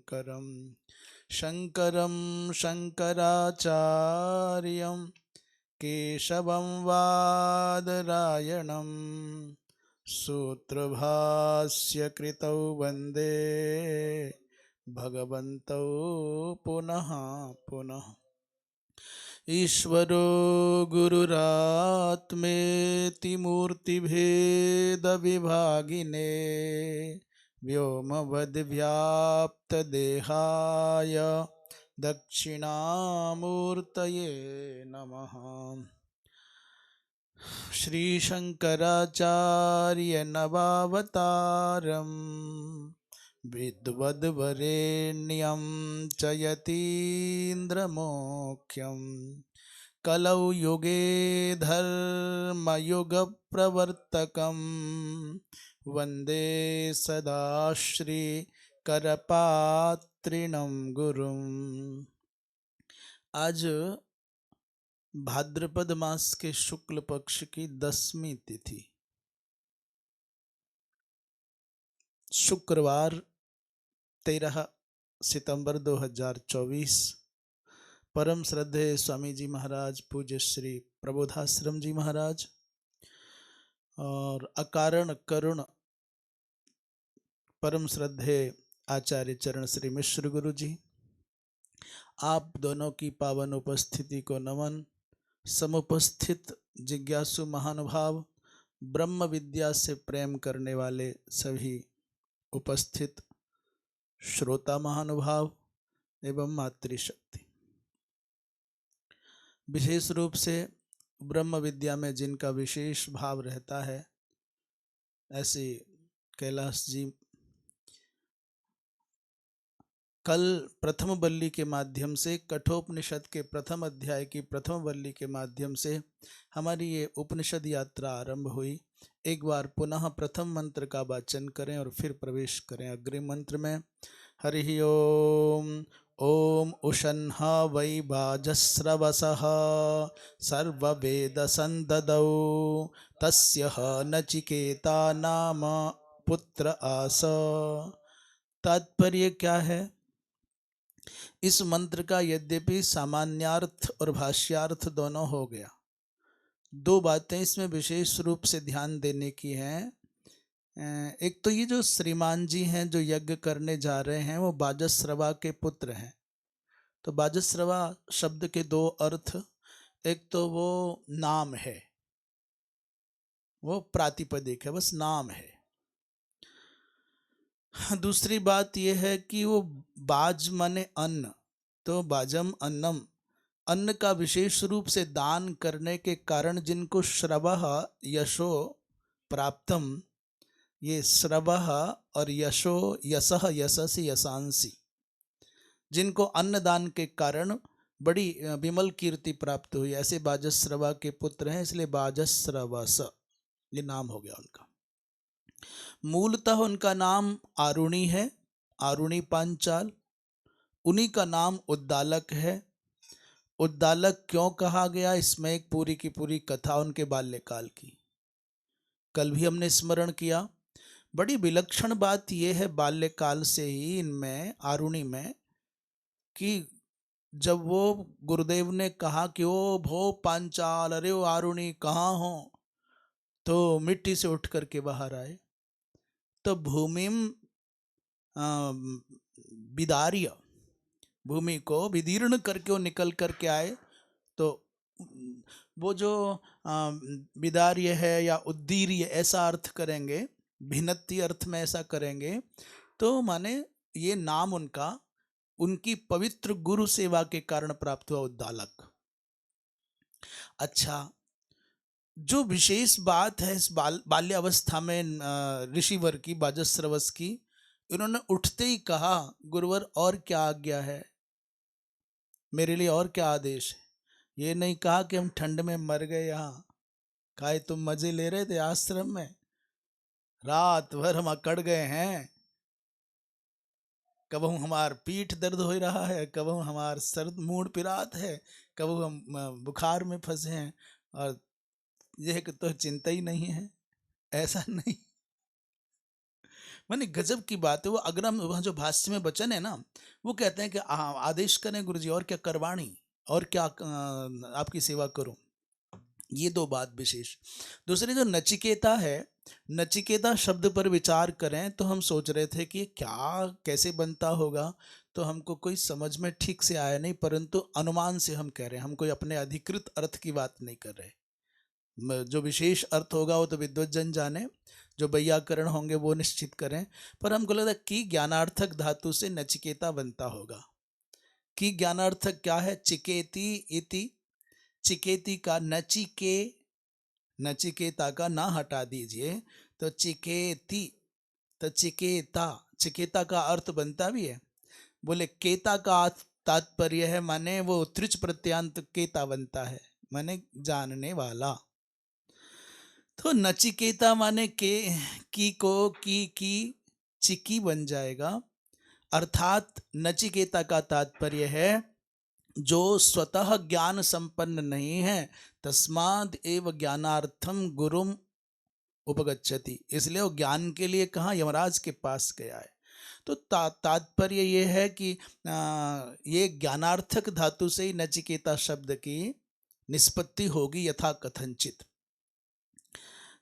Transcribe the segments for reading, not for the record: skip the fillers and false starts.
शङ्करं शङ्करं शङ्कराचार्यं केशवं वादरायणं सूत्रभास्य कृतौ वन्दे भगवन्तौ पुनः पुनः। ईश्वरो गुरुरात्मेति मूर्तिभेदविभागिने व्योमवद्व्याप्तदेहाय दक्षिणामूर्तये नमः। श्रीशङ्कराचार्यनवावतारं विद्वद्वरेण्यं च यतीन्द्रमोख्यं कलौ युगे धर्मयुगप्रवर्तकं वन्दे सदा श्रीकरपात्रिणं गुरुम्। आज भाद्रपद मास के शुक्ल पक्ष की 10वीं तिथि, शुक्रवार 13 सितंबर 2024। परम श्रद्धेय स्वामी जी महाराज, पूज्य श्री प्रबोधाश्रम जी महाराज और अकारण करुण परम श्रद्धेय आचार्य चरण श्री मिश्र गुरु जी, आप दोनों की पावन उपस्थिति को नमन। समुपस्थित जिज्ञासु महानुभाव, ब्रह्म विद्या से प्रेम करने वाले सभी उपस्थित श्रोता महानुभाव एवं मातृशक्ति, विशेष रूप से ब्रह्म विद्या में जिनका विशेष भाव रहता है, ऐसे कैलाश जी कल प्रथम बल्ली के माध्यम से, कठोपनिषद के प्रथम अध्याय की प्रथम बल्ली के माध्यम से हमारी ये उपनिषद यात्रा आरंभ हुई। एक बार पुनः प्रथम मंत्र का वाचन करें और फिर प्रवेश करें अग्रिम मंत्र में। हरि ओम। ओम उषन्ह वै वाजस्रवसः सर्ववेद संददौ तस्य नचिकेता नाम पुत्र आस। तात्पर्य क्या है? इस मंत्र का यद्यपि सामान्यार्थ और भाष्यार्थ दोनों हो गया, दो बातें इसमें विशेष रूप से ध्यान देने की हैं। एक तो ये जो श्रीमान जी हैं जो यज्ञ करने जा रहे हैं वो बाजस्रवा के पुत्र हैं। तो बाजस्रवा शब्द के दो अर्थ, एक तो वो नाम है, वो प्रातिपदिक है, बस नाम है। दूसरी बात यह है कि वो बाज माने अन्न, तो बाजम अन्नम, अन्न का विशेष रूप से दान करने के कारण जिनको श्रवः यशो प्राप्तम, ये श्रवः और यशो यशः यशसि यशांसी, जिनको अन्न दान के कारण बड़ी विमल कीर्ति प्राप्त हुई, ऐसे बाजस्रवा के पुत्र हैं, इसलिए बाजस्रवस ये नाम हो गया उनका। मूलतः उनका नाम आरुणि है, आरुणि पांचाल। उन्हीं का नाम उद्दालक है। उद्दालक क्यों कहा गया, इसमें एक पूरी की पूरी कथा उनके बाल्यकाल की कल भी हमने स्मरण किया। बड़ी विलक्षण बात यह है बाल्यकाल से ही इनमें आरुणि में कि जब वो गुरुदेव ने कहा कि ओ भो पांचाल, अरे ओ आरुणि कहाँ हो, तो मिट्टी से उठ करके बाहर आए। तो भूमिम विदार्य, भूमि को विदीर्ण करके वो निकल करके आए। तो वो जो विदार्य है या उद्दीर्य ऐसा अर्थ करेंगे, भिन्नति अर्थ में ऐसा करेंगे, तो माने ये नाम उनका उनकी पवित्र गुरु सेवा के कारण प्राप्त हुआ, उद्दालक। अच्छा, जो विशेष बात है इस बाल्यावस्था में ऋषिवर की, बाजस्रवस की, इन्होंने उठते ही कहा गुरुवर और क्या आज्ञा है, मेरे लिए और क्या आदेश है। ये नहीं कहा कि हम ठंड में मर गए, यहाँ काहे तुम मजे ले रहे थे आश्रम में, रात भर हम अकड़ गए हैं, कब हमार पीठ दर्द हो रहा है, कब हमार सर मूड पिरात है, कब हम बुखार में फंसे हैं, और यह तो चिंता ही नहीं है। ऐसा नहीं, माने गजब की बात है। वो अग्रम वहाँ जो भाष्य में वचन है ना, वो कहते हैं कि आदेश करें गुरुजी, और क्या करवाणी, और क्या आपकी सेवा करूं। ये दो बात विशेष। दूसरी जो नचिकेता है, नचिकेता शब्द पर विचार करें तो हम सोच रहे थे कि क्या कैसे बनता होगा, तो हमको कोई समझ में ठीक से आया नहीं, परंतु अनुमान से हम कह रहे हैं, हम कोई अपने अधिकृत अर्थ की बात नहीं कर रहे। जो विशेष अर्थ होगा वो तो विद्वज्जन जाने, जो वैयाकरण होंगे वो निश्चित करें। पर हमको लगता है कि ज्ञानार्थक धातु से नचिकेता बनता होगा। कि ज्ञानार्थक क्या है? चिकेती इति, चिकेती का नचिके, नचिकेता का ना हटा दीजिए तो चिकेती, तो चिकेता, चिकेता का अर्थ बनता भी है। बोले केता का तात्पर्य है, माने वो त्रिच प्रत्यांत केता बनता है, माने जानने वाला। तो नचिकेता माने के, की को की चिकी बन जाएगा। अर्थात नचिकेता का तात्पर्य है जो स्वतः ज्ञान संपन्न नहीं है, तस्माद एव ज्ञानार्थम गुरुम उपगच्छति, इसलिए वो ज्ञान के लिए कहाँ यमराज के पास गया है। तो तात्पर्य ये है कि ये ज्ञानार्थक धातु से ही नचिकेता शब्द की निष्पत्ति होगी यथा कथनचित।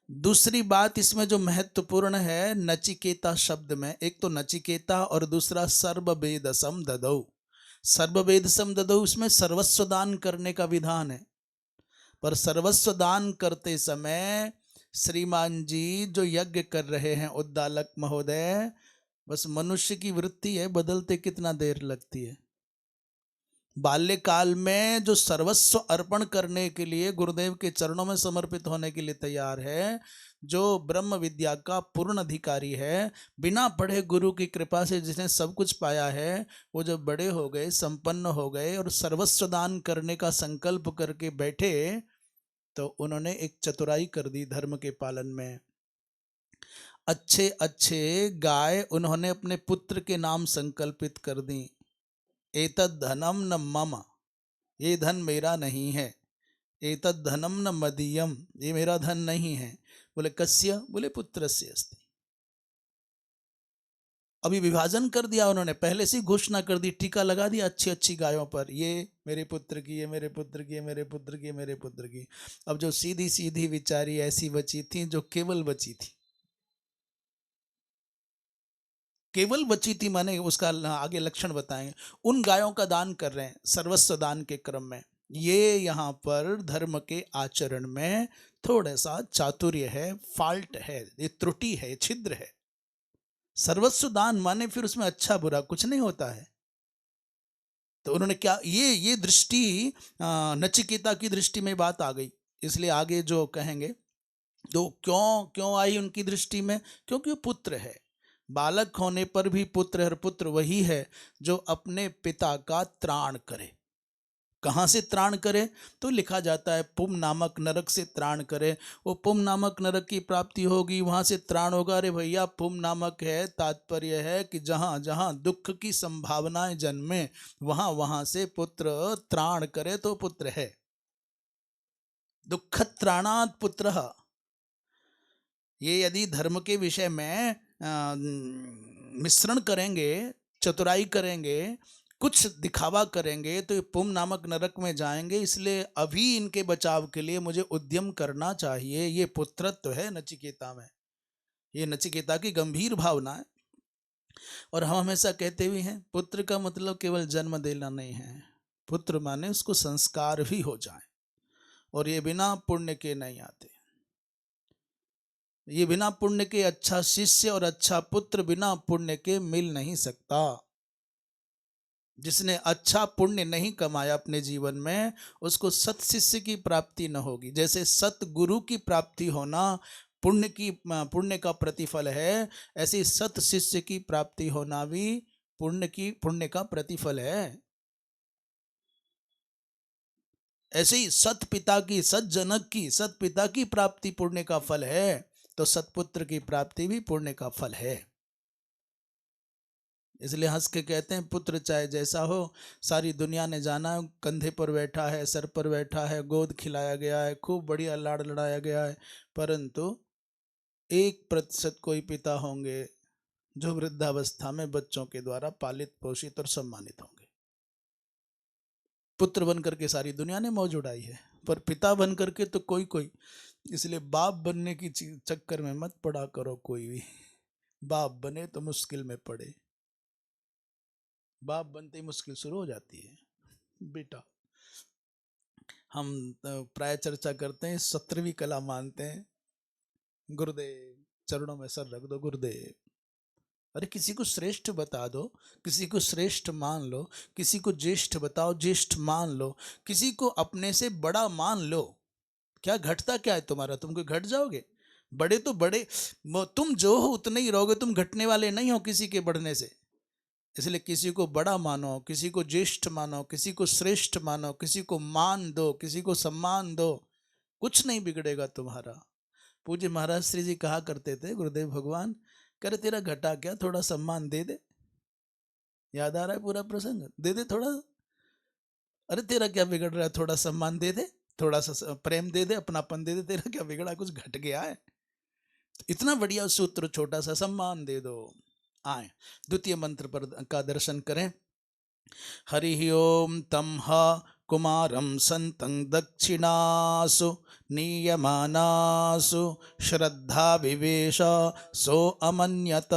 दूसरी बात इसमें जो महत्वपूर्ण है नचिकेता शब्द में, एक तो नचिकेता और दूसरा सर्ववेदसम ददौ। सर्ववेदसम ददौ, उसमें सर्वस्व दान करने का विधान है। पर सर्वस्व दान करते समय श्रीमान जी जो यज्ञ कर रहे हैं उद्दालक महोदय, बस मनुष्य की वृत्ति है, बदलते कितना देर लगती है। बाल्यकाल में जो सर्वस्व अर्पण करने के लिए गुरुदेव के चरणों में समर्पित होने के लिए तैयार है, जो ब्रह्म विद्या का पूर्ण अधिकारी है, बिना पढ़े गुरु की कृपा से जिसने सब कुछ पाया है, वो जब बड़े हो गए, संपन्न हो गए और सर्वस्व दान करने का संकल्प करके बैठे, तो उन्होंने एक चतुराई कर दी धर्म के पालन में। अच्छे अच्छे गाय उन्होंने अपने पुत्र के नाम संकल्पित कर दी। एतद धनम न मम, ये धन मेरा नहीं है। एतद धनम न मदीयम, ये मेरा धन नहीं है। बोले कस्य? बोले पुत्रस्य अस्ति। अभी विभाजन कर दिया उन्होंने, पहले से घोषणा कर दी, टीका लगा दिया अच्छी अच्छी गायों पर, ये मेरे पुत्र की, ये मेरे पुत्र की, ये मेरे पुत्र की, ये मेरे पुत्र की। अब जो सीधी सीधी विचारी ऐसी बची थी जो केवल बची थी, केवल बची थी, माने उसका आगे लक्षण बताएंगे। उन गायों का दान कर रहे हैं सर्वस्व दान के क्रम में। ये यहाँ पर धर्म के आचरण में थोड़ा सा चातुर्य है, फॉल्ट है, ये त्रुटि है, छिद्र है। सर्वस्व दान माने फिर उसमें अच्छा बुरा कुछ नहीं होता है। तो उन्होंने क्या, ये दृष्टि नचिकेता की दृष्टि में बात आ गई, इसलिए आगे जो कहेंगे तो क्यों क्यों आई उनकी दृष्टि में, क्योंकि वो पुत्र है। बालक होने पर भी पुत्र है, और पुत्र वही है जो अपने पिता का त्राण करे। कहाँ से त्राण करे? तो लिखा जाता है पुम नामक नरक से त्राण करे। वो पुम नामक नरक की प्राप्ति होगी, वहां से त्राण होगा। अरे भैया, पुम नामक है, तात्पर्य है कि जहां जहां दुख की संभावनाएं जन्मे, वहां वहां से पुत्र त्राण करे तो पुत्र है। दुख त्राणात पुत्र। ये यदि धर्म के विषय में मिश्रण करेंगे, चतुराई करेंगे, कुछ दिखावा करेंगे, तो ये पुम नामक नरक में जाएंगे। इसलिए अभी इनके बचाव के लिए मुझे उद्यम करना चाहिए। ये पुत्रत्व है नचिकेता में, ये नचिकेता की गंभीर भावना है। और हम हमेशा कहते भी हैं पुत्र का मतलब केवल जन्म देना नहीं है, पुत्र माने उसको संस्कार भी हो जाए, और ये बिना पुण्य के नहीं आते। ये बिना पुण्य के अच्छा शिष्य और अच्छा पुत्र बिना पुण्य के मिल नहीं सकता। जिसने अच्छा पुण्य नहीं कमाया अपने जीवन में, उसको सत शिष्य की प्राप्ति न होगी। जैसे सत गुरु की प्राप्ति होना पुण्य का प्रतिफल है, ऐसे सत शिष्य की प्राप्ति होना भी पुण्य का प्रतिफल है। ऐसे ही सत पिता की, सत जनक की, सत पिता की प्राप्ति पुण्य का फल है, तो सतपुत्र की प्राप्ति भी पुण्य का फल है। इसलिए हंस के कहते हैं पुत्र चाहे जैसा हो, सारी दुनिया ने जाना, कंधे पर बैठा है, सर पर बैठा है, गोद खिलाया गया है, खूब बढ़िया लाड़ लड़ाया गया है, परंतु 1% कोई पिता होंगे जो वृद्धावस्था में बच्चों के द्वारा पालित पोषित और सम्मानित होंगे। पुत्र बन करके सारी दुनिया ने मौज उड़ाई है, पर पिता बन करके तो कोई कोई। इसलिए बाप बनने की चक्कर में मत पड़ा करो कोई भी। बाप बने तो मुश्किल में पड़े, बाप बनते ही मुश्किल शुरू हो जाती है बेटा। हम प्राय चर्चा करते हैं, 17वीं कला मानते हैं। गुरुदेव चरणों में सर रख दो, गुरुदेव। अरे किसी को श्रेष्ठ बता दो, किसी को श्रेष्ठ मान लो, किसी को ज्येष्ठ बताओ, ज्येष्ठ मान लो, किसी को अपने से बड़ा मान लो। क्या घटता क्या है तुम्हारा? तुम कोई घट जाओगे? बड़े तो बड़े, तुम जो हो उतने ही रहोगे, तुम घटने वाले नहीं हो किसी के बढ़ने से। इसलिए किसी को बड़ा मानो, किसी को ज्येष्ठ मानो, किसी को श्रेष्ठ मानो, किसी को मान दो, किसी को सम्मान दो, कुछ नहीं बिगड़ेगा तुम्हारा। पूज्य महाराज श्री जी कहा करते थे, गुरुदेव भगवान करे तेरा घटा क्या, थोड़ा सम्मान दे दे। याद आ रहा है पूरा प्रसंग? दे दे थोड़ा। अरे तेरा क्या बिगड़ रहा है, थोड़ा सम्मान दे दे, थोड़ा सा प्रेम दे दे, अपनापन दे दे, तेरा क्या बिगड़ा, कुछ घट गया है? इतना बढ़िया सूत्र, छोटा सा सम्मान दे दो। आए द्वितीय मंत्र पर का दर्शन करें। हरि ओम तम कुमारं संतं दक्षिणासु नीयमानासु श्रद्धा विवेश सो अमन्यत।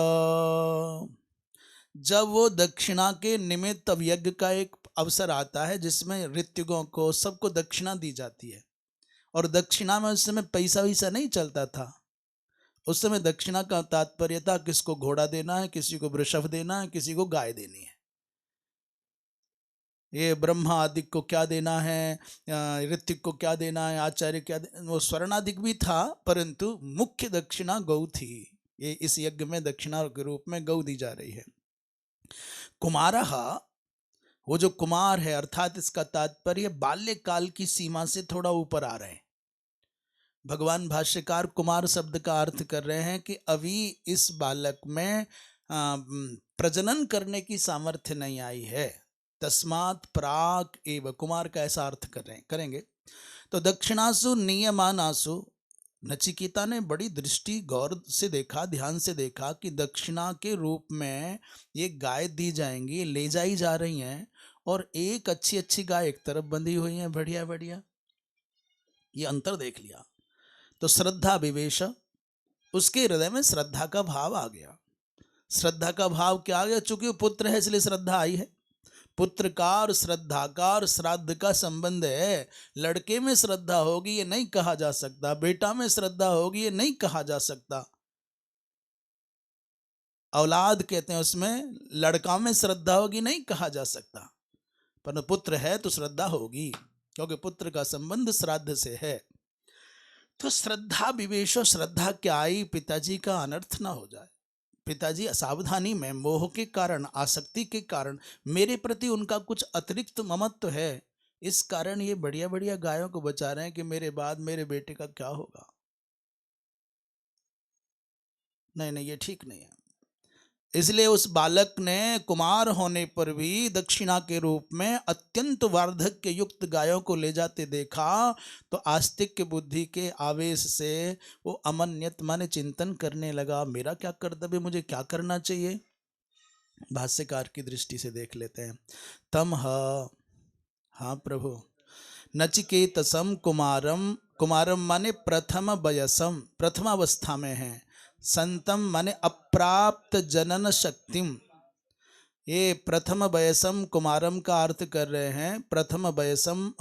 जब वो दक्षिणा के निमित्त अब यज्ञ का एक अवसर आता है जिसमें ऋत्विकों को सबको दक्षिणा दी जाती है, और दक्षिणा में उस समय पैसा वैसा नहीं चलता था। उस समय दक्षिणा का तात्पर्य था किसको घोड़ा देना है, किसी को वृषभ देना है, किसी को गाय देनी है। ये ब्रह्मा आदि को क्या देना है, ऋतिक को क्या देना है, आचार्य क्या वो स्वर्णाधिक भी था, परंतु मुख्य दक्षिणा गौ थी। ये इस यज्ञ में दक्षिणा के रूप में गौ दी जा रही है। कुमारः, वो जो कुमार है, अर्थात इसका तात्पर्य बाल्यकाल की सीमा से थोड़ा ऊपर आ रहे हैं। भगवान भाष्यकार कुमार शब्द का अर्थ कर रहे हैं कि अभी इस बालक में प्रजनन करने की सामर्थ्य नहीं आई है, तस्मात् प्राक एव, कुमार का ऐसा अर्थ करेंगे। तो दक्षिणासु नियमानासु, नचिकेता ने बड़ी दृष्टि गौर से देखा, ध्यान से देखा कि दक्षिणा के रूप में ये गाय दी जाएंगी, ले जाई जा रही हैं, और एक अच्छी अच्छी गाय एक तरफ बंधी हुई है, बढ़िया बढ़िया। ये अंतर देख लिया तो श्रद्धा विवेश, उसके हृदय में श्रद्धा का भाव आ गया। श्रद्धा का भाव क्या आ गया? चूंकि वो पुत्र है इसलिए श्रद्धा आई है। पुत्र का और श्रद्धा का और श्राद्ध का संबंध है। लड़के में श्रद्धा होगी ये नहीं कहा जा सकता, बेटा में श्रद्धा होगी ये नहीं कहा जा सकता। औलाद कहते हैं उसमें, लड़का में श्रद्धा होगी नहीं कहा जा सकता, पर पुत्र है तो श्रद्धा होगी, क्योंकि पुत्र का संबंध श्राद्ध से है। तो श्रद्धा विवेश, श्रद्धा क्या आई, पिताजी का अनर्थ ना हो जाए। पिताजी असावधानी में, मोह के कारण, आसक्ति के कारण, मेरे प्रति उनका कुछ अतिरिक्त ममत्व है, इस कारण ये बढ़िया बढ़िया गायों को बचा रहे हैं कि मेरे बाद मेरे बेटे का क्या होगा। नहीं नहीं, ये ठीक नहीं है। इसलिए उस बालक ने कुमार होने पर भी दक्षिणा के रूप में अत्यंत वार्धक्य युक्त गायों को ले जाते देखा, तो आस्तिक के बुद्धि के आवेश से वो अमन्यत माने चिंतन करने लगा, मेरा क्या कर्तव्य, मुझे क्या करना चाहिए। भाष्यकार की दृष्टि से देख लेते हैं। तम हाँ प्रभु, नचिकेतसम कुमारम, कुमारम माने प्रथम वयसम, प्रथमावस्था में है। संतम माने अप्राप्त जनन शक्तिम, ये प्रथम वयसम कुमारम का अर्थ कर रहे हैं। प्रथम वयसम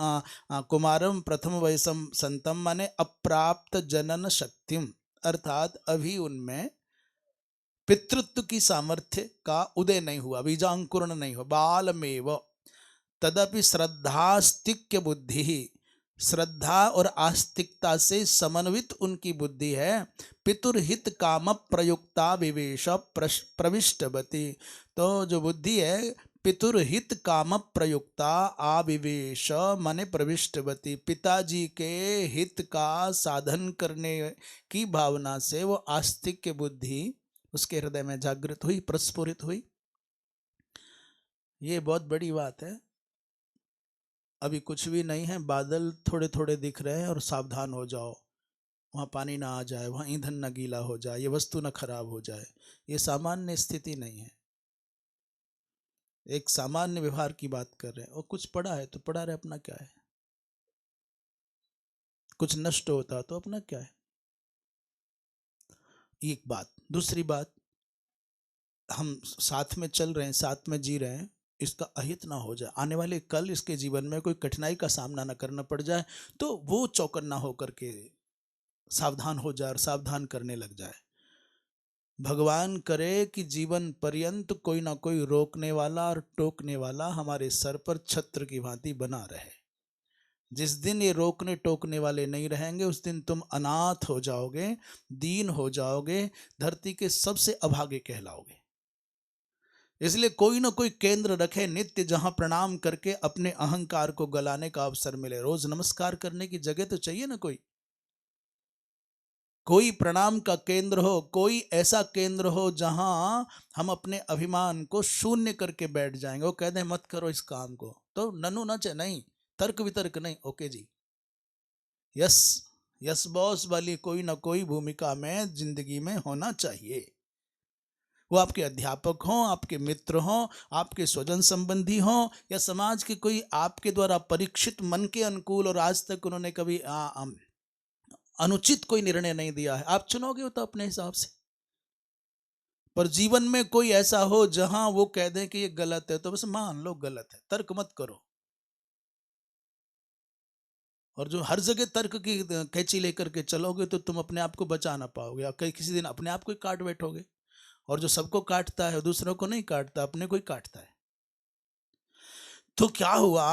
कुमारम, प्रथम वयसम संतम माने अप्राप्त जनन शक्तिम, अर्थात अभी उनमें पितृत्व की सामर्थ्य का उदय नहीं हुआ, बीजांकुरण नहीं हुआ, बालमेव। तदपि श्रद्धास्तिक्य बुद्धि, श्रद्धा और आस्तिकता से समन्वित उनकी बुद्धि है। पितुर्हित काम प्रयुक्ता विवेश प्रविष्टवती, तो जो बुद्धि है पितुर्हित काम प्रयुक्ता आविवेश माने प्रविष्टवती, पिताजी के हित का साधन करने की भावना से वो आस्तिक बुद्धि उसके हृदय में जागृत हुई, प्रस्फुरित हुई। ये बहुत बड़ी बात है। अभी कुछ भी नहीं है, बादल थोड़े थोड़े दिख रहे हैं और सावधान हो जाओ, वहाँ पानी ना आ जाए, वहाँ ईंधन ना गीला हो जाए, ये वस्तु ना खराब हो जाए, ये सामान्य स्थिति नहीं है। एक सामान्य व्यवहार की बात कर रहे हैं। और कुछ पड़ा है तो पड़ा रहे, अपना क्या है। कुछ नष्ट होता तो अपना क्या है। एक बात। दूसरी बात, हम साथ में चल रहे हैं, साथ में जी रहे हैं, इसका अहित ना हो जाए, आने वाले कल इसके जीवन में कोई कठिनाई का सामना ना करना पड़ जाए, तो वो चौकन्ना होकर के सावधान हो जाए और सावधान करने लग जाए। भगवान करे कि जीवन पर्यंत कोई ना कोई रोकने वाला और टोकने वाला हमारे सर पर छत्र की भांति बना रहे। जिस दिन ये रोकने टोकने वाले नहीं रहेंगे, उस दिन तुम अनाथ हो जाओगे, दीन हो जाओगे, धरती के सबसे अभागे कहलाओगे। इसलिए कोई ना कोई केंद्र रखे नित्य, जहां प्रणाम करके अपने अहंकार को गलाने का अवसर मिले। रोज नमस्कार करने की जगह तो चाहिए ना, कोई प्रणाम का केंद्र हो, कोई ऐसा केंद्र हो जहां हम अपने अभिमान को शून्य करके बैठ जाएंगे। वो कहते हैं मत करो इस काम को, तो ननु नच नहीं, तर्क वितर्क नहीं, ओके जी, यस यस बॉस वाली कोई ना कोई भूमिका में जिंदगी में होना चाहिए। वो आपके अध्यापक हों, आपके मित्र हों, आपके स्वजन संबंधी हों, या समाज के कोई आपके द्वारा परीक्षित मन के अनुकूल और आज तक उन्होंने कभी अनुचित कोई निर्णय नहीं दिया है, आप चुनोगे वो तो अपने हिसाब से। पर जीवन में कोई ऐसा हो जहां वो कह दें कि ये गलत है, तो बस मान लो गलत है, तर्क मत करो। और जो हर जगह तर्क की कैंची लेकर के चलोगे तो तुम अपने आप को बचा ना पाओगे, और कई किसी दिन अपने आप को ही काट बैठोगे। और जो सबको काटता है दूसरों को नहीं काटता, अपने को ही काटता है। तो क्या हुआ,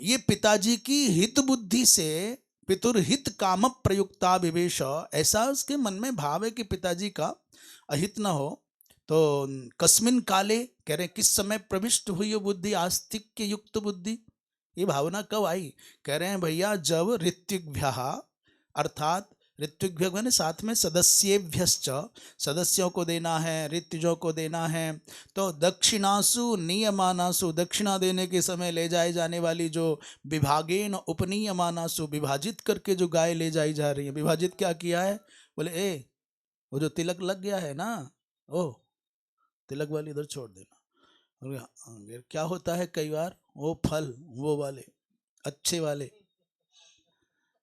ये पिताजी की हित बुद्धि से पितुरहित काम प्रयुक्ता विवेश, ऐसा उसके मन में भाव है कि पिताजी का अहित न हो। तो कस्मिन काले, कह रहे किस समय प्रविष्ट हुई वो बुद्धि, आस्तिक्य युक्त बुद्धि, ये भावना कब आई। कह रहे हैं भैया, जब ऋत्विग्भ्यः, अर्थात ऋत्विग्भ्य मैंने साथ में सदस्येभ्यश्च, सदस्यों को देना है, ऋत्विजों को देना है। तो दक्षिणासु नियमानासु, दक्षिणा देने के समय ले जाए जाने वाली जो विभागेन उपनियमानासु, विभाजित करके जो गाय ले जाई जा रही है। विभाजित क्या किया है, बोले ए वो जो तिलक लग गया है ना, ओ तिलक वाली इधर छोड़ देना। और क्या होता है कई बार, वो फल वो वाले अच्छे वाले।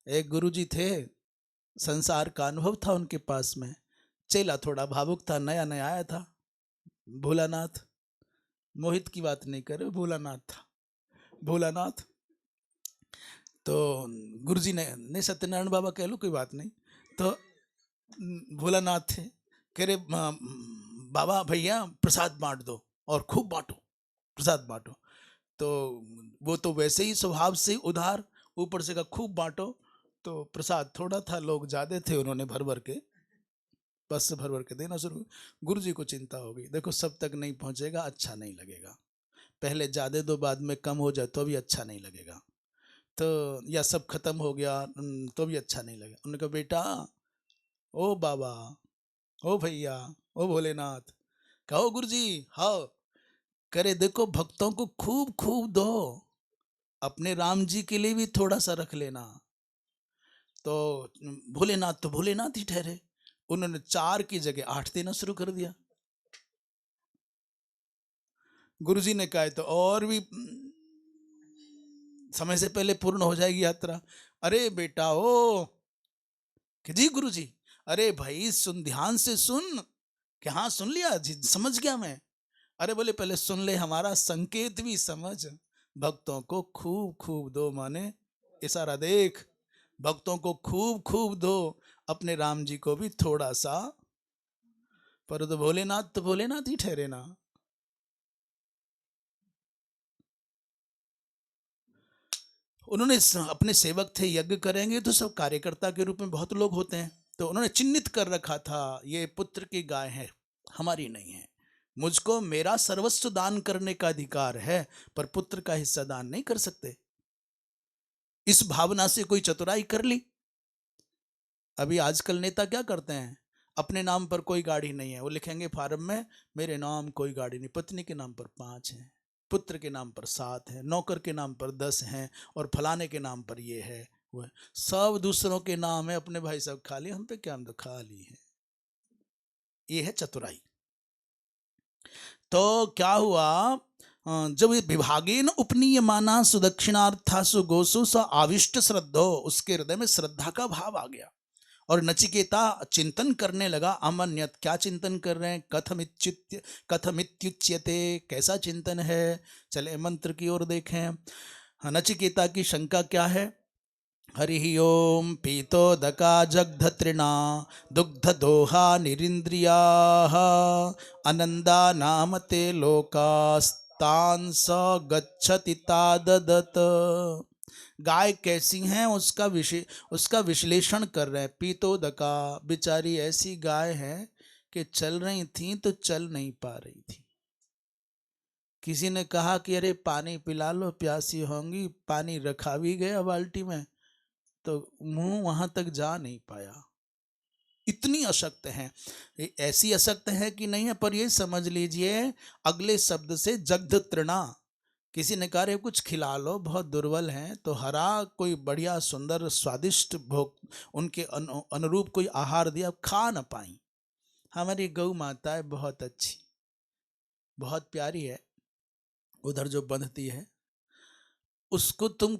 एक गुरुजी थे, संसार का अनुभव था उनके पास में, चेला थोड़ा भावुक था, नया नया आया था, भोलानाथ, मोहित की बात नहीं कर रहे, भोलानाथ था, भोलानाथ। तो गुरुजी ने सत्यनारायण बाबा कह लो कोई बात नहीं, तो भोलानाथ थे, कह रहे बाबा भैया प्रसाद बांट दो और खूब बांटो, प्रसाद बांटो। तो वो तो वैसे ही स्वभाव से उधार, ऊपर से का खूब बांटो। तो प्रसाद थोड़ा था, लोग ज्यादा थे, उन्होंने भर भर के, बस भर भर के देना शुरू। गुरु जी को चिंता हो गई, देखो सब तक नहीं पहुंचेगा, अच्छा नहीं लगेगा, पहले ज्यादा दो बाद में कम हो जाए तो भी अच्छा नहीं लगेगा, तो या सब खत्म हो गया तो भी अच्छा नहीं लगेगा। उन्होंने कहा बेटा, ओ बाबा, ओ भैया, ओ भोलेनाथ, कहो गुरु जी, हाँ, करे देखो भक्तों को खूब खूब दो, अपने राम जी के लिए भी थोड़ा सा रख लेना। तो भोलेनाथ तो भोलेनाथ ही ठहरे, उन्होंने 4 की जगह 8 देना शुरू कर दिया। गुरुजी ने कहा तो और भी समय से पहले पूर्ण हो जाएगी यात्रा। अरे बेटा ओ, कि जी गुरुजी, अरे भाई सुन, ध्यान से सुन, कि हाँ सुन लिया जी, समझ गया मैं। अरे बोले पहले सुन ले, हमारा संकेत भी समझ, भक्तों को खूब खूब दो, माने इशारा देख, भक्तों को खूब खूब दो, अपने राम जी को भी थोड़ा सा। पर तो भोलेनाथ ही ठहरे ना। उन्होंने अपने सेवक थे, यज्ञ करेंगे तो सब कार्यकर्ता के रूप में बहुत लोग होते हैं, तो उन्होंने चिन्हित कर रखा था ये पुत्र की गाय है, हमारी नहीं है, मुझको मेरा सर्वस्व दान करने का अधिकार है, पर पुत्र का हिस्सा दान नहीं कर सकते। इस भावना से कोई चतुराई कर ली। अभी आजकल नेता क्या करते हैं, अपने नाम पर कोई गाड़ी नहीं है, वो लिखेंगे फार्म में मेरे नाम कोई गाड़ी नहीं, पत्नी के नाम पर 5 है, पुत्र के नाम पर 7 है, नौकर के नाम पर 10 हैं, और फलाने के नाम पर ये है। वो है। सब दूसरों के नाम है, अपने भाई साहब खा लिए, हम पे क्या, हम तो खा ली है। ये है चतुराई। तो क्या हुआ, जब विभागेन उपनीयमाना सुदक्षिणार्थासु गोसु स आविष्ट श्रद्धो, उसके हृदय में श्रद्धा का भाव आ गया। और नचिकेता चिंतन करने लगा। अमन्यत, क्या चिंतन कर रहे हैं, कथमित्युच्यते, कैसा चिंतन है। चले मंत्र की ओर देखें। नचिकेता की शंका क्या है। हरि ओम पीतोदका जगधत्रिणा दुग्ध दोहा निरिंद्रिया अनंदा नाम ते लोकास्तान स गच्छति ताददत। गाय कैसी हैं उसका विश्लेषण कर रहे हैं। पीतोदका, बेचारी ऐसी गाय है कि चल रही थी तो चल नहीं पा रही थी। किसी ने कहा कि अरे पानी पिला लो, प्यासी होंगी, पानी रखा भी गया बाल्टी में तो मुंह वहां तक जा नहीं पाया। इतनी अशक्त है। ऐसी अशक्त है कि नहीं है, पर ये समझ लीजिए अगले शब्द से जग्ध तृणा। किसी ने कहा रे कुछ खिला लो, बहुत दुर्बल हैं, तो हरा कोई बढ़िया सुंदर स्वादिष्ट भोग उनके अनुरूप कोई आहार दिया, खा न पाई। हमारी गौ माता है, बहुत अच्छी, बहुत प्यारी है, उधर जो बंधती है उसको तुम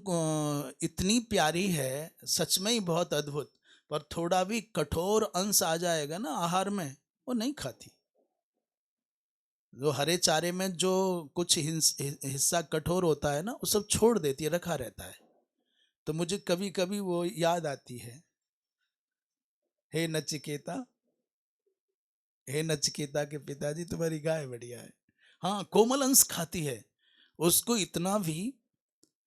इतनी प्यारी है, सच में ही बहुत अद्भुत, पर थोड़ा भी कठोर अंश आ जाएगा ना आहार में, वो नहीं खाती। जो हरे चारे में जो कुछ हिस्सा कठोर होता है ना, वो सब छोड़ देती है, रखा रहता है। तो मुझे कभी कभी वो याद आती है, हे नचिकेता, हे नचिकेता के पिताजी, तुम्हारी गाय बढ़िया है। हाँ, कोमल अंश खाती है, उसको इतना भी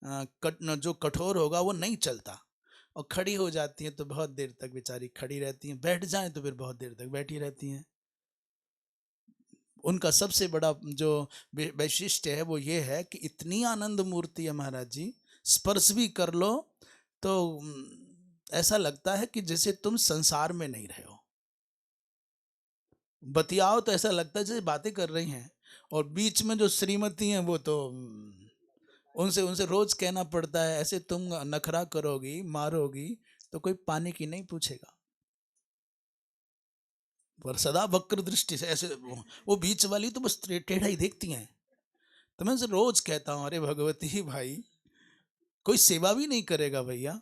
जो कठोर होगा वो नहीं चलता। और खड़ी हो जाती है तो बहुत देर तक बेचारी खड़ी रहती हैं, बैठ जाएं तो फिर बहुत देर तक बैठी रहती हैं। उनका सबसे बड़ा जो वैशिष्ट्य है वो ये है कि इतनी आनंद मूर्ति है महाराज जी, स्पर्श भी कर लो तो ऐसा लगता है कि जैसे तुम संसार में नहीं रहे हो। बतियाओ तो ऐसा लगता है जैसे बातें कर रही हैं। और बीच में जो श्रीमती हैं वो तो उनसे उनसे रोज कहना पड़ता है, ऐसे तुम नखरा करोगी, मारोगी तो कोई पानी की नहीं पूछेगा। पर सदा वक्र दृष्टि से ऐसे वो बीच वाली तो बस टेढ़ा ही देखती हैं। तो मैं उनसे रोज कहता हूँ, अरे भगवती भाई, कोई सेवा भी नहीं करेगा भैया।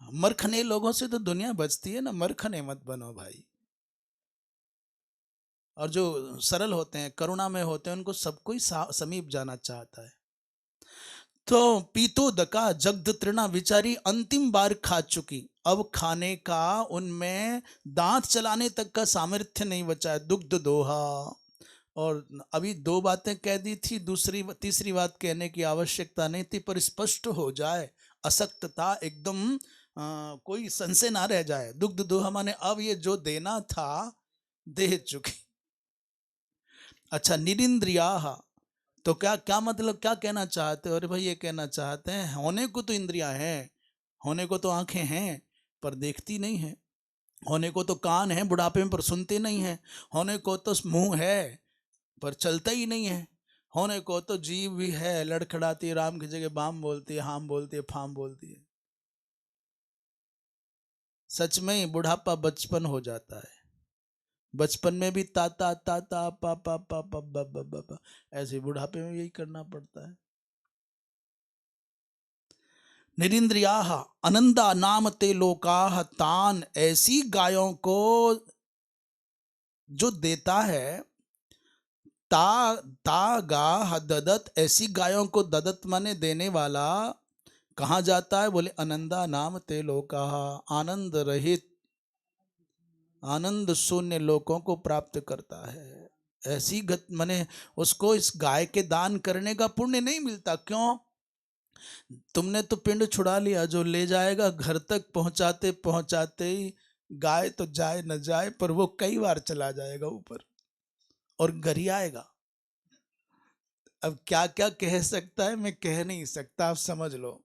मरखने लोगों से तो दुनिया बचती है ना, मरखने मत बनो भाई। और जो सरल होते हैं, करुणा में होते हैं, उनको सब कोई समीप जाना चाहता है। तो पीतोदका जगद तृणा बेचारी अंतिम बार खा चुकी, अब खाने का उनमें दांत चलाने तक का सामर्थ्य नहीं बचा है। दुग्ध दोहा, और अभी दो बातें कह दी थी, दूसरी तीसरी बात कहने की आवश्यकता नहीं थी, पर स्पष्ट हो जाए, असक्तता एकदम कोई संशय ना रह जाए। दुग्ध दोहा माने अब ये जो देना था दे चुकी। अच्छा, निरिंद्रिया, तो क्या क्या मतलब, क्या कहना चाहते हो। अरे भाई ये कहना चाहते हैं होने को तो इंद्रियां हैं, होने को तो आंखें हैं पर देखती नहीं है, होने को तो कान है बुढ़ापे में पर सुनते नहीं है, होने को तो मुंह है पर चलता ही नहीं है, होने को तो जीभ भी है, लड़खड़ाती है, राम की जगह बाम बोलती है, हाम बोलती है, फाम बोलती है। सच में ही बुढ़ापा बचपन हो जाता है। बचपन में भी ता ता ता ता पा पा पा पा बा बा बा बा, ऐसे बुढ़ापे में यही करना पड़ता है। निरिंद्रियाः अनंदा नाम ते लोकाः, तान, ऐसी गायों को जो देता है, ता ता गा ददत, ऐसी गायों को ददत माने देने वाला, कहाँ जाता है, बोले अनंदा नाम ते लोकाः, आनंद रहित, आनंद शून्य लोकों को प्राप्त करता है। ऐसी गत माने उसको इस गाय के दान करने का पुण्य नहीं मिलता। क्यों, तुमने तो पिंड छुड़ा लिया, जो ले जाएगा घर तक पहुंचाते पहुंचाते ही गाय तो जाए न जाए पर वो कई बार चला जाएगा ऊपर और घर ही आएगा। अब क्या क्या कह सकता है, मैं कह नहीं सकता, आप समझ लो।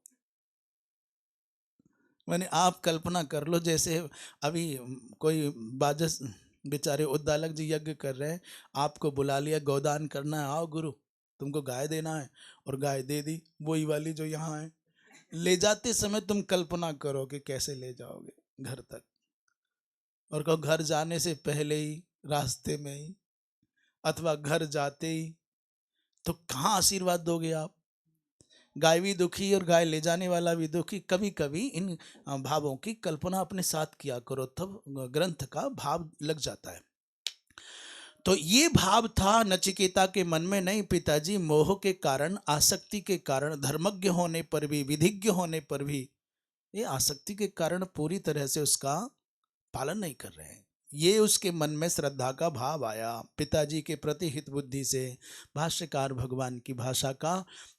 मैंने आप कल्पना कर लो, जैसे अभी कोई बाजस बेचारे उद्दालक जी यज्ञ कर रहे हैं, आपको बुला लिया, गोदान करना है, आओ गुरु, तुमको गाय देना है और गाय दे दी, वही वाली जो यहाँ है। ले जाते समय तुम कल्पना करो कि कैसे ले जाओगे घर तक, और कहो घर जाने से पहले ही, रास्ते में ही, अथवा घर जाते ही, तो कहाँ आशीर्वाद दोगे आप? गाय भी दुखी और गाय ले जाने वाला भी दुखी। कभी कभी इन भावों की कल्पना अपने साथ किया करो, तब ग्रंथ का भाव लग जाता है। तो ये भाव था नचिकेता के मन में। नहीं पिताजी, मोह के कारण, आसक्ति के कारण, धर्मज्ञ होने पर भी, विधिज्ञ होने पर भी, ये आसक्ति के कारण पूरी तरह से उसका पालन नहीं कर रहे हैं। ये उसके मन में श्रद्धा का भाव आया पिताजी के प्रति हित बुद्धि से। भाष्यकार भगवान की भाषा का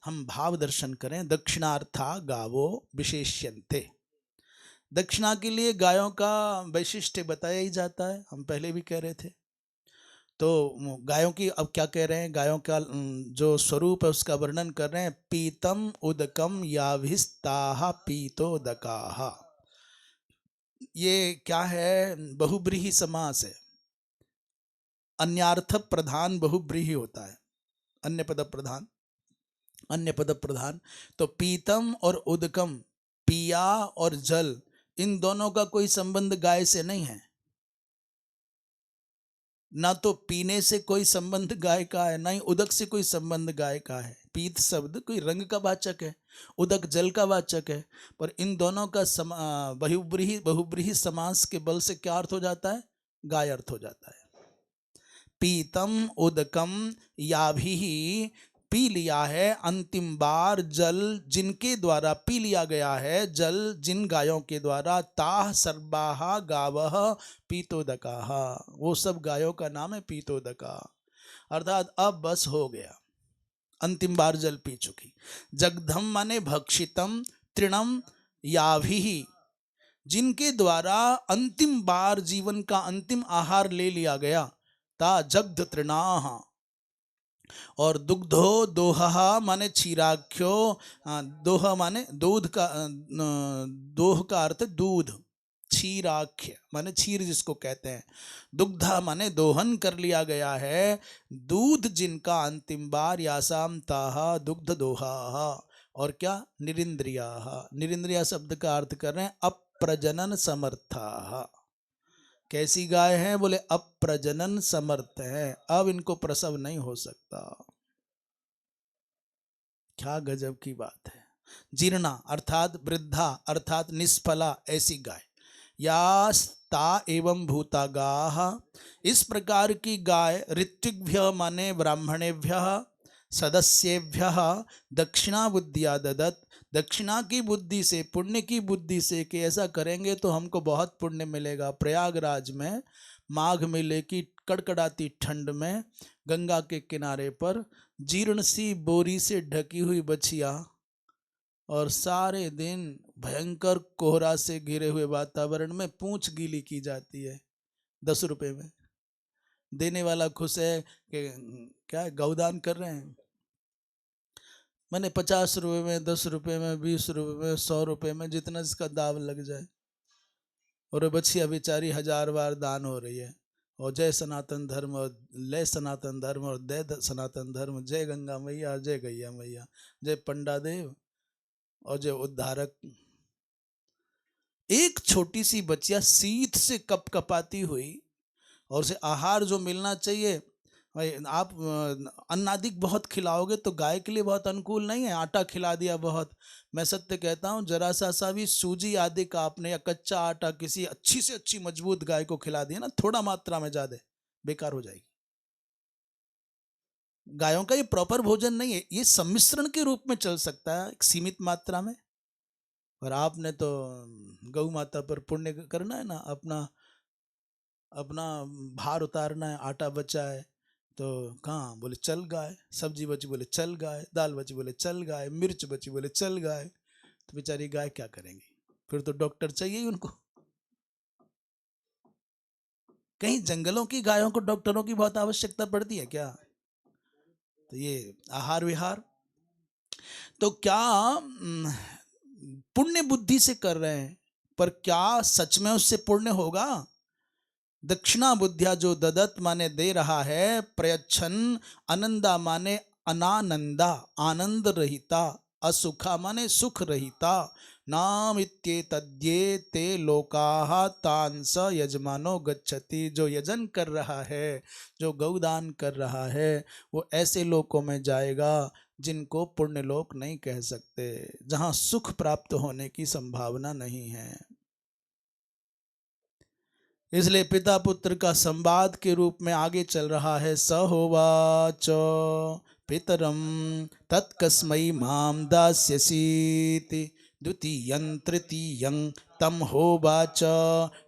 हम भाव दर्शन करें। दक्षिणार्था गावो विशेष्यन्ते, दक्षिणा के लिए गायों का वैशिष्ट्य बताया ही जाता है, हम पहले भी कह रहे थे। तो गायों की अब क्या कह रहे हैं, गायों का जो स्वरूप है उसका वर्णन कर रहे हैं। पीतम उदकम याभिस्ताः पीतोदकाः। ये क्या है, बहुब्रीहि समास है, अन्यार्थ प्रधान बहुब्रीहि होता है, अन्य पद प्रधान, अन्य पद प्रधान। तो पीतम और उदकम, पिया और जल, इन दोनों का कोई संबंध गाय से नहीं है। ना तो पीने से कोई संबंध गाय का है, ना ही उदक से कोई संबंध गाय का है। पीत शब्द कोई रंग का वाचक है, उदक जल का वाचक है। पर इन दोनों का बहुब्रीहि समास के बल से क्या अर्थ हो जाता है, गाय अर्थ हो जाता है। पीतम उदकम याभिः, पी लिया है अंतिम बार जल, जिनके द्वारा पी लिया गया है जल, जिन गायों के द्वारा, ताः सर्वाः गावः पीतोदकाः, वो सब गायों का नाम है पीतोदका। अर्थात अब बस हो गया, अंतिम बार जल पी चुकी। जगधम माने भक्षितम, तृणम याभिः, जिनके द्वारा अंतिम बार जीवन का अंतिम आहार ले लिया गया, ता जग्ध तृणाः। और दुग्धो दोहा माने क्षीराख्यो, दोह माने दूध का, दोह का अर्थ दूध, क्षीराख्य माने क्षीर जिसको कहते हैं। दुग्धा माने दोहन कर लिया गया है, दूध जिनका अंतिम बार, यासाम ताहा दुग्ध दोहा। और क्या, निरिंद्रिया, निरिंद्रिया शब्द का अर्थ कर रहे हैं अप्रजनन समर्था। कैसी गाय है, बोले अप्रजनन समर्थ है, अब इनको प्रसव नहीं हो सकता। क्या गजब की बात है। जीर्णा अर्थात वृद्धा, अर्थात निष्फला, ऐसी गाय। यास्ता एवं भूता गाः, इस प्रकार की गाय, ऋत्विग्भ्य माने ब्राह्मणेभ्यः, सदस्येभ्यः दक्षिणा बुद्धिया ददत्, दक्षिणा की बुद्धि से, पुण्य की बुद्धि से, कि ऐसा करेंगे तो हमको बहुत पुण्य मिलेगा। प्रयागराज में माघ मेले की कड़कड़ाती ठंड में गंगा के किनारे पर जीर्ण सी बोरी से ढकी हुई बछिया, और सारे दिन भयंकर कोहरा से घिरे हुए वातावरण में पूंछ गीली की जाती है 10 रुपए में। देने वाला खुश है कि क्या गौदान कर रहे हैं, मैंने 50 रुपए में, 10 रुपए में, 20 रुपए में, 100 रुपए में, जितना जिसका दाव लग जाए। और बछिया बेचारी 1000 बार दान हो रही है। और जय सनातन धर्म, और लय सनातन धर्म, और दय सनातन धर्म, जय गंगा मैया, जय गैया मैया, जय पंडा देव, और जय उद्धारक। एक छोटी सी बच्चिया शीत से कपकपाती हुई, और उसे आहार जो मिलना चाहिए, भाई आप अन्नादिक बहुत खिलाओगे तो गाय के लिए बहुत अनुकूल नहीं है। आटा खिला दिया बहुत, मैं सत्य कहता हूँ, जरा सा भी सूजी आदि का आपने, या कच्चा आटा किसी अच्छी से अच्छी मजबूत गाय को खिला दिया ना, थोड़ा मात्रा में, ज्यादा बेकार हो जाएगी। गायों का ये प्रॉपर भोजन नहीं है, ये सम्मिश्रण के रूप में चल सकता है, एक सीमित मात्रा में। और आपने तो गौ माता पर पुण्य करना है ना, अपना अपना भार उतारना है। आटा बचा है तो कहाँ, बोले चल गाय, सब्जी बची बोले चल गाय, दाल बची बोले चल गाय, मिर्च बची बोले चल गाय। तो बेचारी गाय क्या करेंगी, फिर तो डॉक्टर चाहिए ही उनको। कहीं जंगलों की गायों को डॉक्टरों की बहुत आवश्यकता पड़ती है क्या? तो ये आहार विहार तो क्या पुण्य बुद्धि से कर रहे हैं, पर क्या सच में उससे पुण्य होगा? दक्षिणा बुद्धिया जो ददत माने दे रहा है, प्रयच्छन, आनंदा माने अनानंदा आनंद रहिता, असुखा माने सुख रहिता, नामित्येतद्ये ते लोकाः तान् स यजमानो गच्छति। जो यजन कर रहा है, जो गौदान कर रहा है, वो ऐसे लोकों में जाएगा जिनको पुण्य लोक नहीं कह सकते, जहां सुख प्राप्त होने की संभावना नहीं है। इसलिए पिता पुत्र का संवाद के रूप में आगे चल रहा है। स होवाच पितरम तत्कस्मै माम दास्यसीति द्वितीयं तृतीयं तम होवाच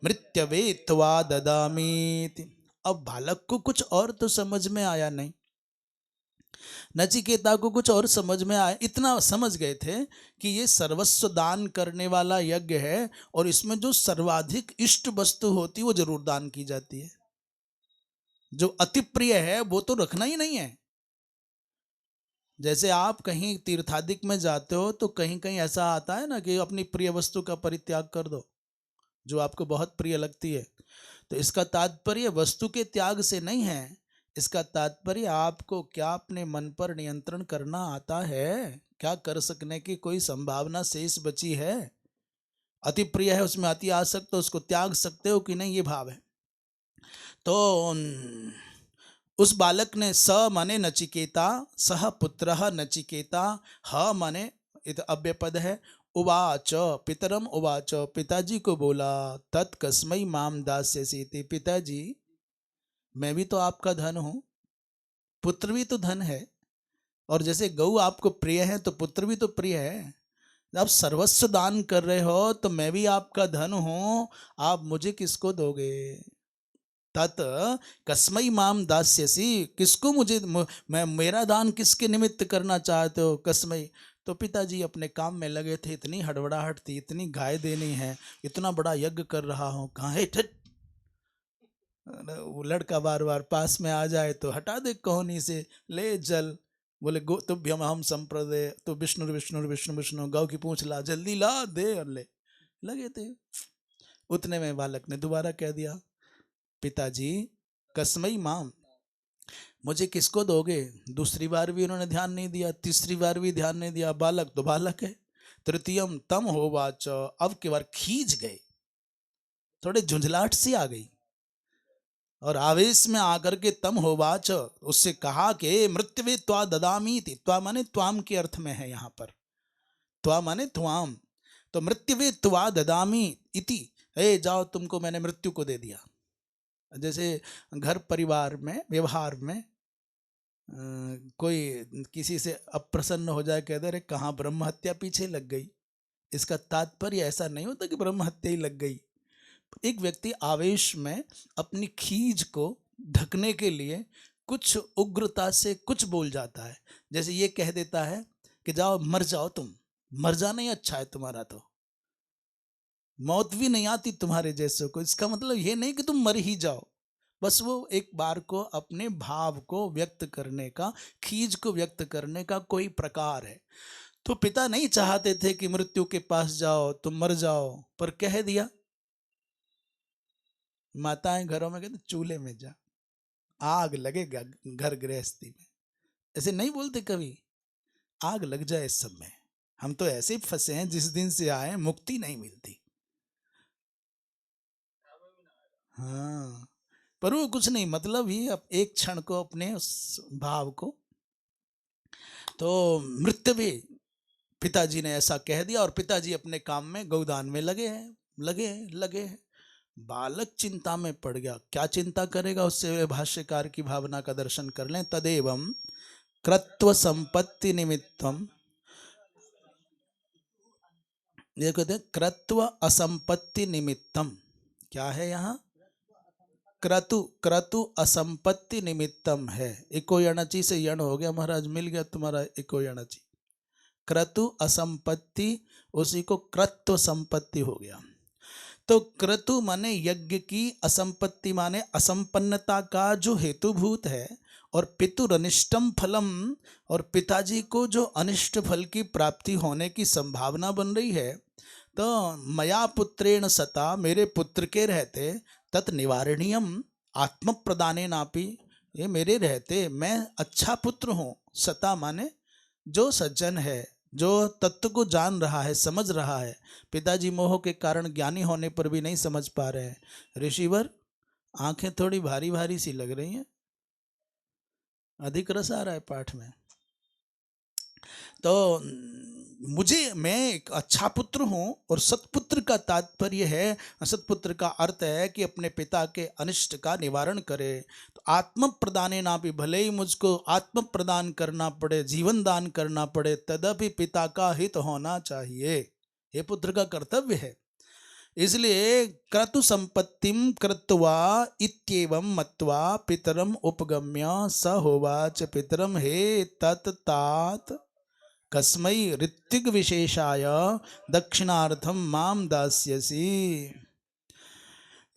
मृत्यवे त्वा ददामीति। अब बालक को कुछ और तो समझ में आया नहीं, नचिकेता को कुछ और समझ में आया। इतना समझ गए थे कि ये सर्वस्व दान करने वाला यज्ञ है और इसमें जो सर्वाधिक इष्ट वस्तु होती है वो जरूर दान की जाती है। जो अति प्रिय है वो तो रखना ही नहीं है। जैसे आप कहीं तीर्थादिक में जाते हो तो कहीं कहीं ऐसा आता है ना कि अपनी प्रिय वस्तु का परित्याग कर दो, जो आपको बहुत प्रिय लगती है। तो इसका तात्पर्य वस्तु के त्याग से नहीं है, इसका तात्पर्य आपको क्या अपने मन पर नियंत्रण करना आता है, क्या कर सकने की कोई संभावना शेष बची है। अति प्रिय है, उसमें अति आसक्त हो, उसको त्याग सकते हो कि नहीं, ये भाव है। तो उस बालक ने स माने नचिकेता, सह पुत्र नचिकेता, ह माने अव्यय पद है, उवाच पितरम उवाच पिताजी को बोला, तत्कस्मै माम दास्यसीति, पिताजी मैं भी तो आपका धन हूं, पुत्र भी तो धन है, और जैसे गौ आपको प्रिय है तो पुत्र भी तो प्रिय है। आप सर्वस्व दान कर रहे हो तो मैं भी आपका धन हूं, आप मुझे किसको दोगे। तत् कस्मै माम दास्यसी, किसको मुझे, मैं मेरा दान किसके निमित्त करना चाहते हो, कस्मै। तो पिताजी अपने काम में लगे थे, इतनी हड़बड़ाहट थी, इतनी गाय देनी है, इतना बड़ा यज्ञ कर रहा हूँ, कहाँ है ठट। वो लड़का बार बार पास में आ जाए तो हटा दे कोहनी से, ले जल, बोले गो तुभ्यम हम संप्रदय, तो विष्णु विष्णु विष्णु विष्णु, गौ की पूंछ ला, जल्दी ला दे, और ले लगे थे। उतने में बालक ने दोबारा कह दिया, पिताजी कस्मै माम, मुझे किसको दोगे। दूसरी बार भी उन्होंने ध्यान नहीं दिया, तीसरी बार भी ध्यान नहीं दिया, बालक तो बालक है। तृतीयम तम होवाच, अब की बार खींच गए, थोड़े झुंझलाहट सी आ गई और आवेश में आकर के तम होवाच, उससे कहा कि मृत्युवे त्वा ददामी थी। त्वा माने त्वाम के अर्थ में है यहाँ पर, त्वा माने त्वाम, तो मृत्युवे त्वा ददामी इति, ए जाओ तुमको मैंने मृत्यु को दे दिया। जैसे घर परिवार में व्यवहार में कोई किसी से अप्रसन्न हो जाए, कहते अरे कहाँ ब्रह्म हत्या पीछे लग गई। इसका तात्पर्य ऐसा नहीं होता कि ब्रह्म हत्या ही लग गई। एक व्यक्ति आवेश में अपनी खीज को ढकने के लिए कुछ उग्रता से कुछ बोल जाता है। जैसे ये कह देता है कि जाओ मर जाओ, तुम मर जाना ही अच्छा है तुम्हारा, तो मौत भी नहीं आती तुम्हारे जैसे को। इसका मतलब ये नहीं कि तुम मर ही जाओ, बस वो एक बार को अपने भाव को व्यक्त करने का, खीज को व्यक्त करने का कोई प्रकार है। तो पिता नहीं चाहते थे कि मृत्यु के पास जाओ, तुम मर जाओ, पर कह दिया। माताएं घरों में कहते चूल्हे में जा, आग लगेगा घर गृहस्थी में, ऐसे नहीं बोलते कभी, आग लग जाए इस सब में, हम तो ऐसे ही फंसे हैं, जिस दिन से आए मुक्ति नहीं मिलती। हाँ, पर वो कुछ नहीं, मतलब ही अब एक क्षण को अपने उस भाव को। तो मृत्यु पिताजी ने ऐसा कह दिया और पिताजी अपने काम में गौदान में लगे हैं, लगे हैं। बालक चिंता में पड़ गया, क्या चिंता करेगा, उससे भाष्यकार की भावना का दर्शन कर लें। तदेवं कृत्व संपत्ति निमित्तम, ये कहते हैं कृत्व असंपत्ति निमित्तम, क्या है यहाँ, क्रतु, क्रतु असंपत्ति निमित्तम है। इको यणची से यण हो गया महाराज, मिल गया तुम्हारा इको यणची। क्रतु असंपत्ति, उसी को कृत्व संपत्ति हो गया। तो क्रतु माने यज्ञ की, असंपत्ति माने असंपन्नता का जो हेतुभूत है, और पितुर अनिष्टम फलम, और पिताजी को जो अनिष्ट फल की प्राप्ति होने की संभावना बन रही है। तो मया पुत्रेण सता, मेरे पुत्र के रहते, तत् निवारणीयम आत्म प्रदाने नापि, ये मेरे रहते मैं अच्छा पुत्र हूँ। सता माने जो सज्जन है, जो तत्व को जान रहा है, समझ रहा है। पिताजी मोह के कारण ज्ञानी होने पर भी नहीं समझ पा रहे हैं। ऋषिवर, आंखें थोड़ी भारी भारी सी लग रही हैं, अधिक रस आ रहा है पाठ में। तो मैं एक अच्छा पुत्र हूं, और सत्पुत्र का तात्पर्य है, सत्पुत्र का अर्थ है कि अपने पिता के अनिष्ट का निवारण करे। तो आत्म प्रदाने ना भी, भले ही मुझको आत्म प्रदान करना पड़े, जीवन दान करना पड़े, तदपि पिता का हित होना चाहिए। ये पुत्र का कर्तव्य है। इसलिए क्रतु संपत्तिम कृत्वा इत्येवं मत्वा पितरम उपगम्य स होवाच पितरम हे तत्तात कस्मै ऋत्विक विशेषाय दक्षिणार्थम माम दास्यसि।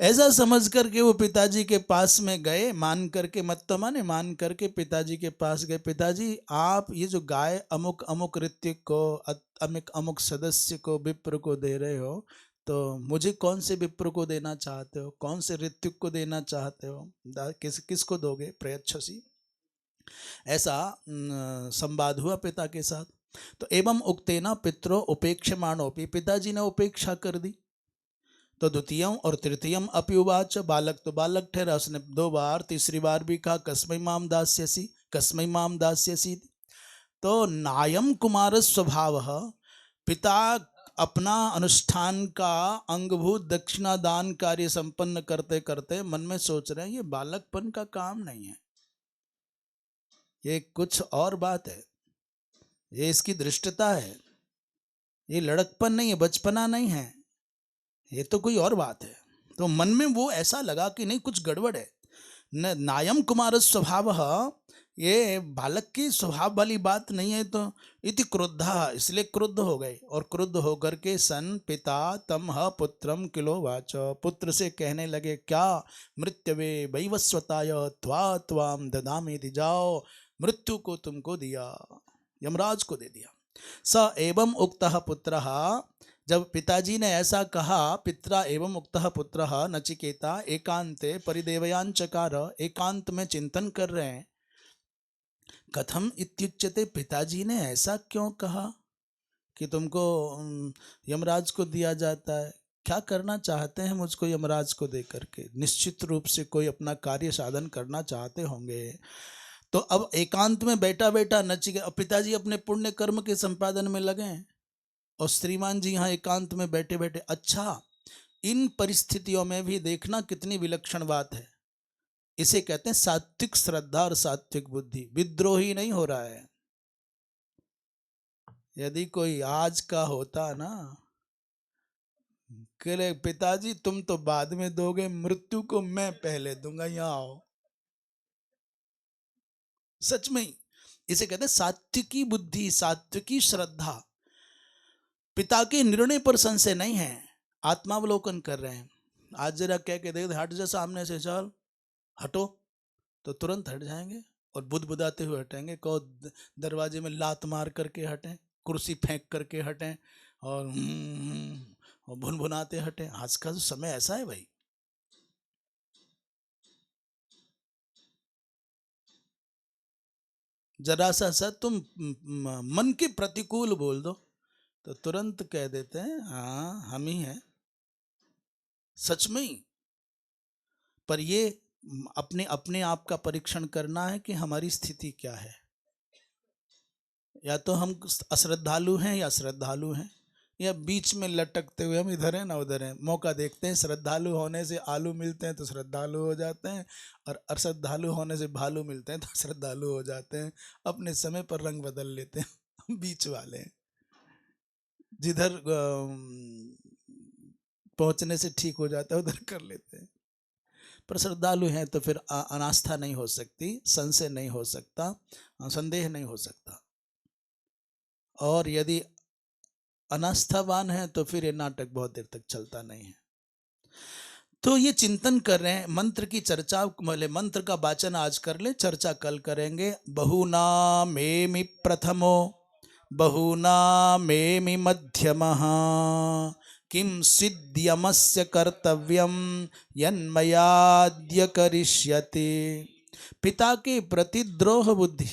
ऐसा समझ करके वो पिताजी के पास में गए, मान करके, मत तो माने, मान करके पिताजी के पास गए। पिताजी, आप ये जो गाय अमुक अमुक ऋत्विक को, अमुक अमुक सदस्य को, विप्र को दे रहे हो, तो मुझे कौन से विप्र को देना चाहते हो, कौन से ऋत्विक को देना चाहते हो, किसको दोगे? प्रयच्छसी। ऐसा संवाद हुआ पिता के साथ। तो एवं उक्तेना पित्रो उपेक्षमाणोपि, पिताजी ने उपेक्षा कर दी। तो द्वितीयम और तृतीयम अपि उवाच, बालक तो बालक ठहरा, उसने 2 बार, तीसरी बार भी कहा कस्मै माम दास्यसि, कस्मै माम दास्यसि। तो नायम कुमार स्वभाव, पिता अपना अनुष्ठान का अंगभूत दक्षिणा दान कार्य संपन्न करते करते मन में सोच रहे हैं ये बालकपन का काम नहीं है, ये कुछ और बात है, ये इसकी दृष्टता है, ये लड़कपन नहीं है, बचपना नहीं है, ये तो कोई और बात है। तो मन में वो ऐसा लगा कि नहीं, कुछ गड़बड़ है। नायम कुमार स्वभाव, ये बालक की स्वभाव वाली बात नहीं है। तो इति क्रुद्धा, इसलिए क्रुद्ध हो गए, और क्रुद्ध होकर के सन पिता तम पुत्रम किलो वाच, पुत्र से कहने लगे, क्या मृत्यवे वैवस्वताय त्वा त्वाम ददामि, जाओ मृत्यु को तुमको दिया, यमराज को दे दिया। स एवं उक्तः पुत्रः, जब पिताजी ने ऐसा कहा, पित्रा एवं उक्तः पुत्रः नचिकेता एकांते परिदेवयांचकार, एकांत में चिंतन कर रहे हैं। कथम इत्युच्यते, पिताजी ने ऐसा क्यों कहा कि तुमको यमराज को दिया जाता है? क्या करना चाहते हैं मुझको यमराज को दे करके? निश्चित रूप से कोई अपना कार्य साधन करना चाहते होंगे। तो अब एकांत में बैठा बैठा नचिकेता, पिताजी अपने पुण्य कर्म के संपादन में लगे हैं, और श्रीमान जी यहाँ एकांत में बैठे बैठे। अच्छा, इन परिस्थितियों में भी देखना कितनी विलक्षण बात है। इसे कहते हैं सात्विक श्रद्धा और सात्विक बुद्धि। विद्रोही नहीं हो रहा है। यदि कोई आज का होता ना, कहे पिताजी तुम तो बाद में दोगे, मृत्यु को मैं पहले दूंगा, यहाँ आओ। सच में इसे कहते हैं सात्विकी बुद्धि, सात्विकी श्रद्धा। पिता के निर्णय पर संशय नहीं है, आत्मावलोकन कर रहे हैं। आज जरा कह के देख, हट जा सामने से, चल हटो, तो तुरंत हट जाएंगे, और बुदबुदाते हुए हटेंगे। कहो दरवाजे में लात मार करके हटें, कुर्सी फेंक करके हटें, और भुनभुनाते हटें। आज का जो समय ऐसा है भाई। जरा सा तुम मन के प्रतिकूल बोल दो तो तुरंत कह देते हैं हाँ हम ही हैं। सच में ही। पर ये अपने अपने आप का परीक्षण करना है कि हमारी स्थिति क्या है। या तो हम अश्रद्धालु हैं या श्रद्धालु हैं, या बीच में लटकते हुए हम इधर हैं ना उधर हैं। मौका देखते हैं, श्रद्धालु होने से आलू मिलते हैं तो श्रद्धालु हो जाते हैं, और अश्रद्धालु होने से भालू मिलते हैं तो श्रद्धालु हो जाते हैं। अपने समय पर रंग बदल लेते हैं। हम बीच वाले हैं, जिधर पहुंचने से ठीक हो जाता है उधर कर लेते हैं। पर श्रद्धालु हैं तो फिर अनास्था नहीं हो सकती, संशय नहीं हो सकता, संदेह नहीं हो सकता। और यदि अनास्थावान है तो फिर ये नाटक बहुत देर तक चलता नहीं है। तो ये चिंतन कर रहे हैं, मंत्र की चर्चा, मंत्र का वाचन आज कर ले, चर्चा कल करेंगे। बहुनामेमि प्रथमो बहुनामेमि मध्यमः किं सिद्ध्यमस्य कर्तव्यं यन्मयाद्य करिष्यति। पिता के प्रति द्रोह बुद्धि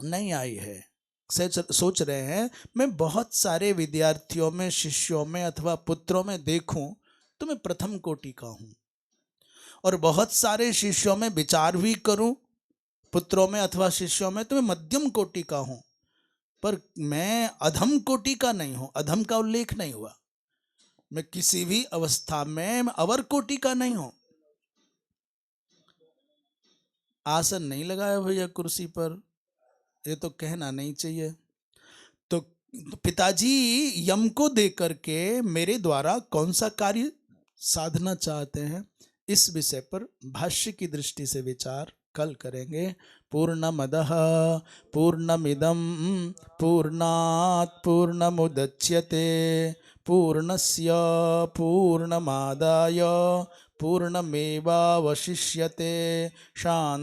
नहीं आई है। सोच रहे हैं मैं बहुत सारे विद्यार्थियों में, शिष्यों में अथवा पुत्रों में देखूं तो मैं प्रथम कोटि का हूं, और बहुत सारे शिष्यों में विचार भी करूं, पुत्रों में अथवा शिष्यों में, तो मैं मध्यम कोटि का हूं, पर मैं अधम कोटि का नहीं हूं। अधम का उल्लेख नहीं हुआ। मैं किसी भी अवस्था में अवर कोटि का नहीं हूं। आसन नहीं लगाया भैया कुर्सी पर, ये तो कहना नहीं चाहिए। तो पिताजी यम को दे करके मेरे द्वारा कौन सा कार्य साधना चाहते हैं, इस विषय पर भाष्य की दृष्टि से विचार कल करेंगे। पूर्णमदः पूर्णमिदं पूर्णात् पूर्णमुदच्यते पूर्णस्य पूर्णमादाय पूर्णमेवावशिष्यते। शांति।